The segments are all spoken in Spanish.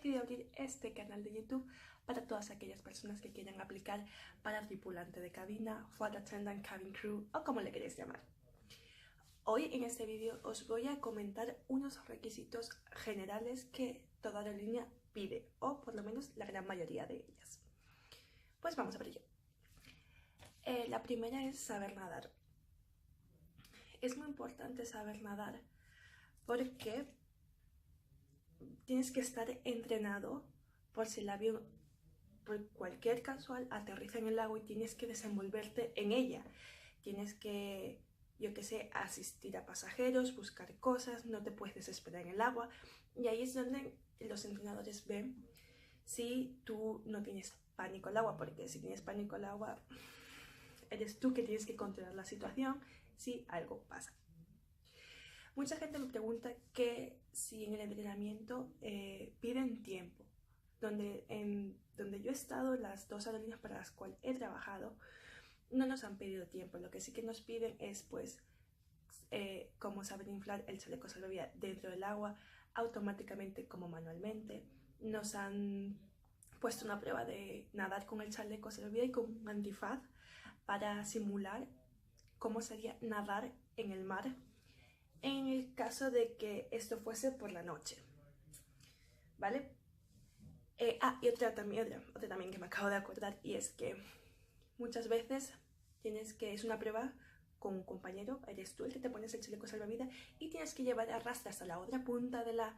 decidí abrir este canal de YouTube para todas aquellas personas que quieran aplicar para tripulante de cabina, flight attendant, cabin crew o como le queréis llamar. Hoy en este vídeo os voy a comentar unos requisitos generales que toda aerolínea pide, o por lo menos la gran mayoría de ellas. Pues vamos a por ello. La primera es saber nadar. Es muy importante saber nadar porque tienes que estar entrenado por si el avión por cualquier casual aterriza en el agua y tienes que desenvolverte en ella. Tienes que, yo qué sé, asistir a pasajeros, buscar cosas, no te puedes desesperar en el agua. Y ahí es donde los entrenadores ven si tú no tienes pánico al agua, porque si tienes pánico al agua, eres tú que tienes que controlar la situación si algo pasa. Mucha gente me pregunta que si en el entrenamiento piden tiempo. Donde yo he estado, las dos aerolíneas para las cuales he trabajado, no nos han pedido tiempo. Lo que sí que nos piden es, pues, cómo saber inflar el chaleco salvavidas dentro del agua, automáticamente como manualmente. Nos han puesto una prueba de nadar con el chaleco salvavidas y con un antifaz para simular cómo sería nadar en el mar en el caso de que esto fuese por la noche, ¿vale? Y otra también que me acabo de acordar, y es que muchas veces es una prueba con un compañero, eres tú el que te pones el chaleco salvavidas y tienes que llevar a rastras hasta la otra punta de la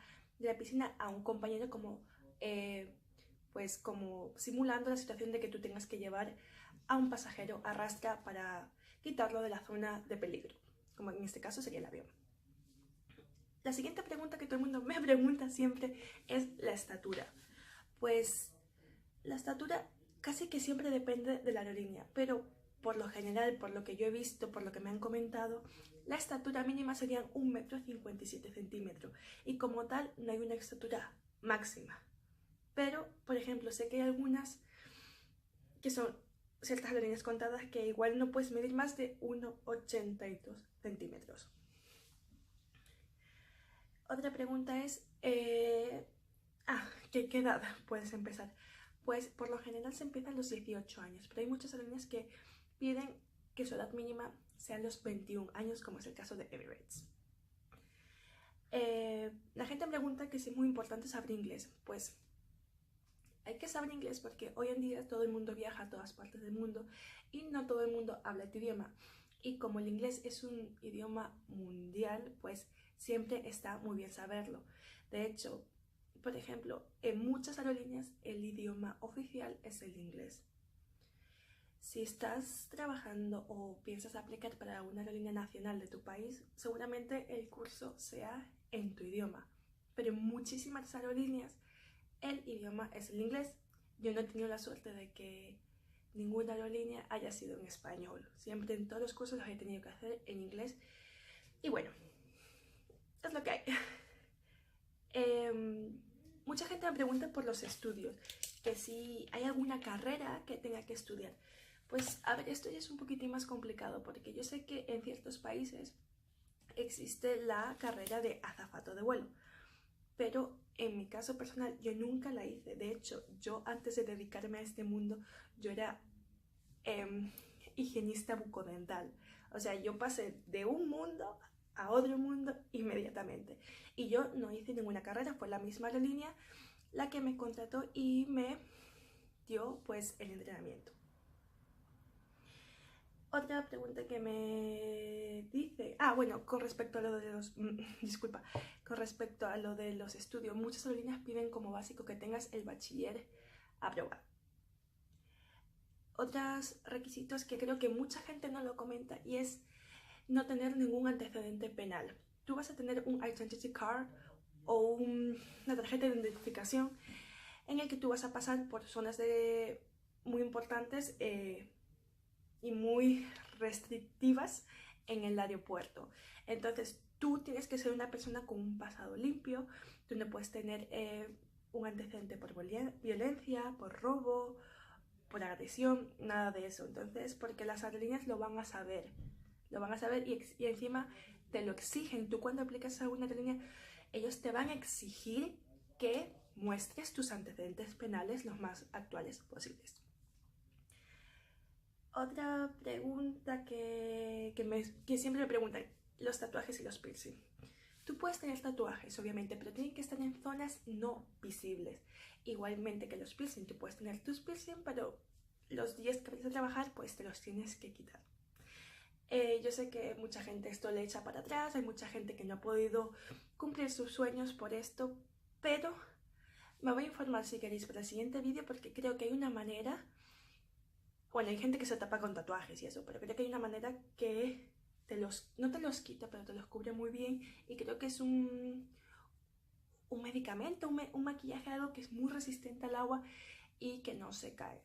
piscina a un compañero pues como simulando la situación de que tú tengas que llevar a un pasajero a rastra para quitarlo de la zona de peligro, como en este caso sería el avión. La siguiente pregunta que todo el mundo me pregunta siempre es la estatura. Pues la estatura casi que siempre depende de la aerolínea, pero por lo general, por lo que yo he visto, por lo que me han comentado, la estatura mínima serían 1,57 m y como tal no hay una estatura máxima. Pero, por ejemplo, sé que hay algunas que son ciertas aerolíneas contadas que igual no puedes medir más de 1,82 cm. Otra pregunta es, ¿qué edad puedes empezar? Pues por lo general se empieza a los 18 años, pero hay muchas aerolíneas que piden que su edad mínima sea los 21 años, como es el caso de Emirates. La gente me pregunta que si es muy importante saber inglés. Pues hay que saber inglés porque hoy en día todo el mundo viaja a todas partes del mundo y no todo el mundo habla tu idioma. Y como el inglés es un idioma mundial, pues siempre está muy bien saberlo. De hecho, por ejemplo, en muchas aerolíneas el idioma oficial es el inglés. Si estás trabajando o piensas aplicar para una aerolínea nacional de tu país, seguramente el curso sea en tu idioma. Pero en muchísimas aerolíneas el idioma es el inglés. Yo no he tenido la suerte de que ninguna aerolínea haya sido en español. Siempre en todos los cursos los he tenido que hacer en inglés. Y bueno, es lo que hay. Mucha gente me pregunta por los estudios, que si hay alguna carrera que tenga que estudiar. Pues a ver, esto ya es un poquitín más complicado porque yo sé que en ciertos países existe la carrera de azafato de vuelo, pero en mi caso personal yo nunca la hice. De hecho, yo antes de dedicarme a este mundo, yo era higienista bucodental. O sea, yo pasé de un mundo a otro mundo inmediatamente. Y yo no hice ninguna carrera, fue la misma aerolínea la que me contrató y me dio pues el entrenamiento. Otra pregunta que me dice, bueno, con respecto a lo de los, con respecto a lo de los estudios, muchas aerolíneas piden como básico que tengas el bachiller aprobado. Otros requisitos que creo que mucha gente no lo comenta y es no tener ningún antecedente penal. Tú vas a tener un identity card o una tarjeta de identificación en el que tú vas a pasar por zonas muy importantes y muy restrictivas en el aeropuerto. Entonces tú tienes que ser una persona con un pasado limpio. Tú no puedes tener un antecedente por violencia, por robo, por agresión, nada de eso. Entonces, porque las aerolíneas lo van a saber y encima te lo exigen. Tú cuando aplicas a una aerolínea, ellos te van a exigir que muestres tus antecedentes penales los más actuales posibles. Otra pregunta que siempre me preguntan, los tatuajes y los piercing. Tú puedes tener tatuajes, obviamente, pero tienen que estar en zonas no visibles. Igualmente que los piercing, tú puedes tener tus piercing, pero los días que vayas a trabajar, pues te los tienes que quitar. Yo sé que mucha gente esto le echa para atrás, hay mucha gente que no ha podido cumplir sus sueños por esto, pero me voy a informar si queréis para el siguiente vídeo, porque creo que hay una manera. Bueno, hay gente que se tapa con tatuajes y eso, pero creo que hay una manera que no te los quita, pero te los cubre muy bien, y creo que es un medicamento, un maquillaje, algo que es muy resistente al agua y que no se cae.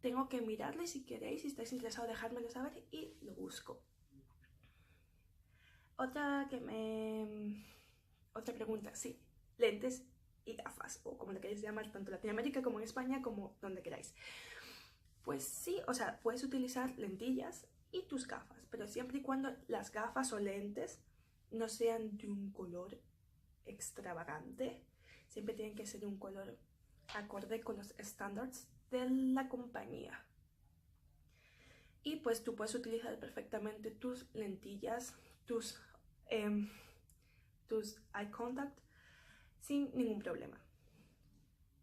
Tengo que mirarle, si queréis, si estáis interesados, dejármelo saber y lo busco. Otra pregunta, sí, lentes y gafas, o como lo queréis llamar, tanto en Latinoamérica como en España, como donde queráis. Pues sí, o sea, puedes utilizar lentillas y tus gafas, pero siempre y cuando las gafas o lentes no sean de un color extravagante. Siempre tienen que ser de un color acorde con los estándares de la compañía. Y pues tú puedes utilizar perfectamente tus lentillas, tus eye contact sin ningún problema.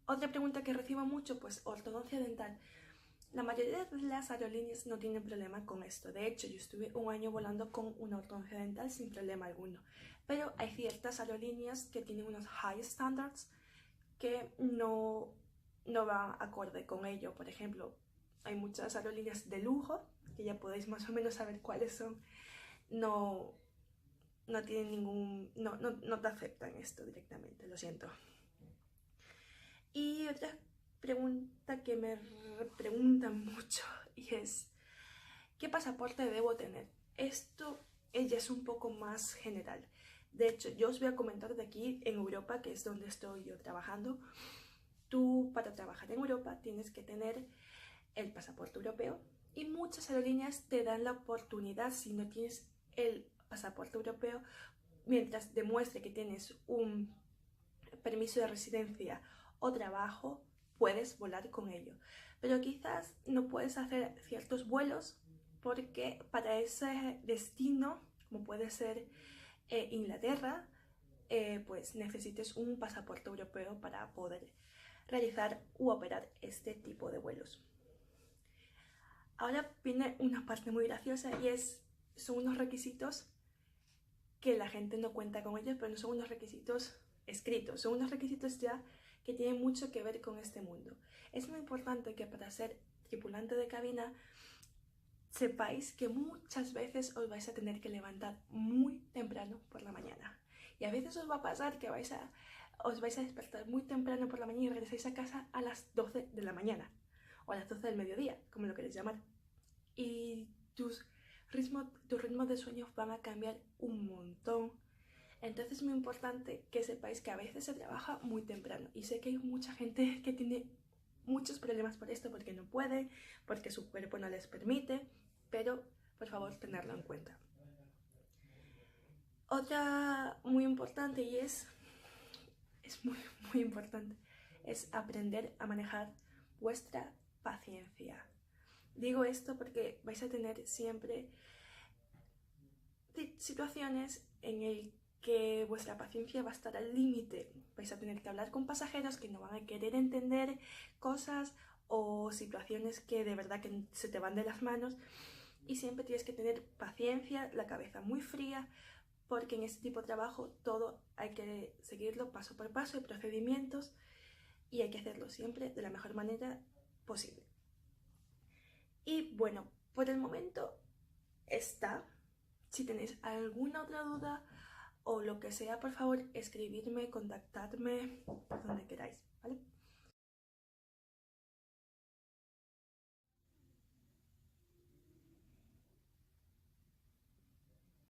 Otra pregunta que recibo mucho, pues ortodoncia dental. La mayoría de las aerolíneas no tienen problema con esto. De hecho, yo estuve un año volando con una ortodoncia dental sin problema alguno. Pero hay ciertas aerolíneas que tienen unos high standards que no van acorde con ello. Por ejemplo, hay muchas aerolíneas de lujo, que ya podéis más o menos saber cuáles son. No tienen no te aceptan esto directamente, lo siento. Y otra pregunta que me preguntan mucho, y es, ¿qué pasaporte debo tener? Esto ya es un poco más general. De hecho, yo os voy a comentar de aquí en Europa, que es donde estoy yo trabajando. Tú, para trabajar en Europa, tienes que tener el pasaporte europeo, y muchas aerolíneas te dan la oportunidad, si no tienes el pasaporte europeo, mientras demuestre que tienes un permiso de residencia o trabajo, puedes volar con ello. Pero quizás no puedes hacer ciertos vuelos porque para ese destino, como puede ser Inglaterra, pues necesites un pasaporte europeo para poder realizar u operar este tipo de vuelos. Ahora viene una parte muy graciosa, y son unos requisitos que la gente no cuenta con ellos, pero no son unos requisitos escritos, son unos requisitos ya que tienen mucho que ver con este mundo. Es muy importante que para ser tripulante de cabina sepáis que muchas veces os vais a tener que levantar muy temprano por la mañana. Y a veces os va a pasar que os vais a despertar muy temprano por la mañana y regresáis a casa a las 12 de la mañana, o a las 12 del mediodía, como lo queréis llamar. Y tus ritmos de sueño van a cambiar un montón. Entonces es muy importante que sepáis que a veces se trabaja muy temprano, y sé que hay mucha gente que tiene muchos problemas por esto, porque no puede, porque su cuerpo no les permite, pero por favor tenerlo en cuenta. Otra muy importante, y es muy importante, es aprender a manejar vuestra paciencia. Digo esto porque vais a tener siempre situaciones en el que vuestra paciencia va a estar al límite. Vais a tener que hablar con pasajeros que no van a querer entender cosas, o situaciones que de verdad que se te van de las manos, y siempre tienes que tener paciencia, la cabeza muy fría, porque en este tipo de trabajo todo hay que seguirlo paso por paso, hay procedimientos, y hay que hacerlo siempre de la mejor manera posible. Y bueno, por el momento está. Si tenéis alguna otra duda o lo que sea, por favor, escribidme, contactadme, donde queráis, ¿vale?